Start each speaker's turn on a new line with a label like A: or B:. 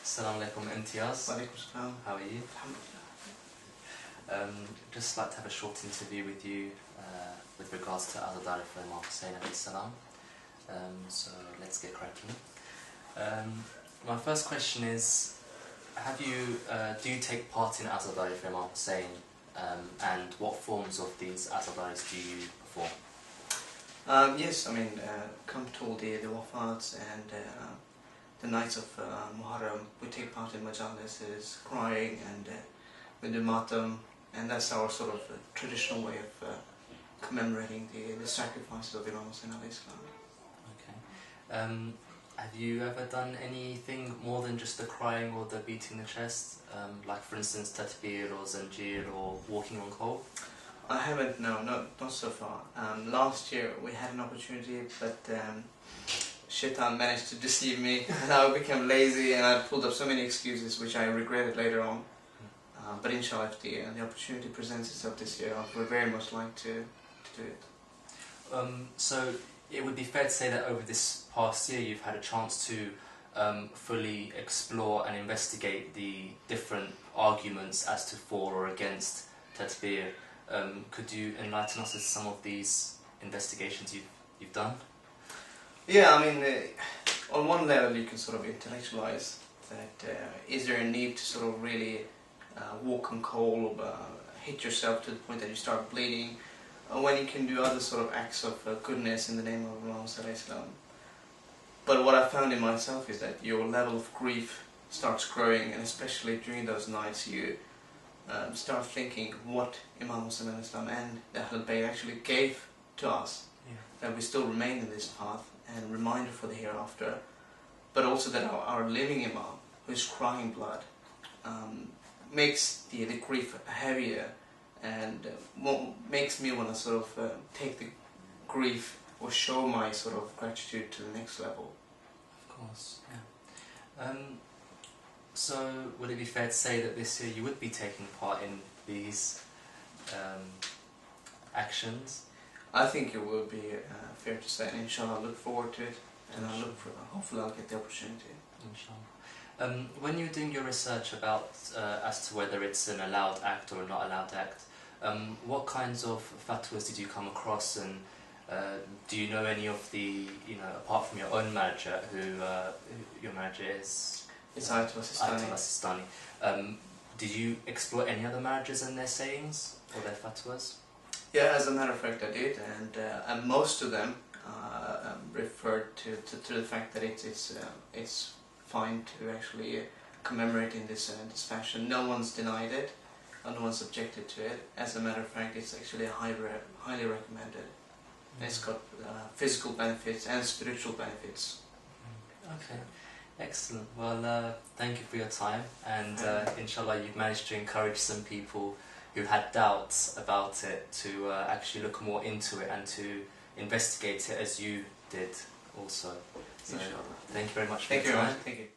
A: Assalamu alaikum, Imtiaz.
B: Walaikum salam.
A: How are you?
B: Alhamdulillah.
A: Just like to have a short interview with you with regards to Azadari for Imam Hussain alayhi salam. So let's get cracking. My first question is, do you take part in Azadari for Imam Hussain, and what forms of these Azadaris do you perform?
B: Yes, I mean, come to all the wafats and the nights of Muharram, we take part in majalises, crying, and we do matam, and that's our sort of traditional way of commemorating the sacrifices of Imam Hussain alayhi salam.
A: Okay. Have you ever done anything more than just the crying or the beating the chest? Like for instance tatbir or zanjir or walking on coal?
B: I haven't, no, not so far. Last year we had an opportunity, but Shaitan managed to deceive me and I became lazy and I pulled up so many excuses which I regretted later on. But inshallah, if the opportunity presents itself this year, I would very much like to do it.
A: So it would be fair to say that over this past year you've had a chance to fully explore and investigate the different arguments as to for or against tatbir. Could you enlighten us with some of these investigations you've done?
B: Yeah, I mean, on one level you can sort of intellectualize that is there a need to sort of really walk on coal, hit yourself to the point that you start bleeding, when you can do other sort of acts of goodness in the name of Imam Islam. But what I found in myself is that your level of grief starts growing, and especially during those nights you start thinking what Imam Islam and the Ahlul Bayt actually gave to us, that we still remain in this path, and reminder for the hereafter, but also that our living Imam, who is crying blood, makes the grief heavier, and makes me want to sort of take the grief or show my sort of gratitude to the next level.
A: Of course, yeah. So would it be fair to say that this year you would be taking part in these actions?
B: I think it will be fair to say, and inshallah I look forward to it, and hopefully I'll get the opportunity.
A: Inshallah. When you're doing your research about as to whether it's an allowed act or a not allowed act, what kinds of fatwas did you come across, and do you know any of the, apart from your own marja, who your marja is?
B: It's Ayatollah Sistani.
A: Did you explore any other marjas and their sayings or their fatwas?
B: Yeah, as a matter of fact I did, and most of them referred to the fact that it's fine to actually commemorate in this fashion. No one's denied it, and no one's objected to it. As a matter of fact, it's actually highly recommended. It's got physical benefits and spiritual benefits.
A: Okay, excellent. Well, thank you for your time, and inshallah you've managed to encourage some people who had doubts about it to actually look more into it and to investigate it as you did also. So, thank you very much for your time.
B: Thank you.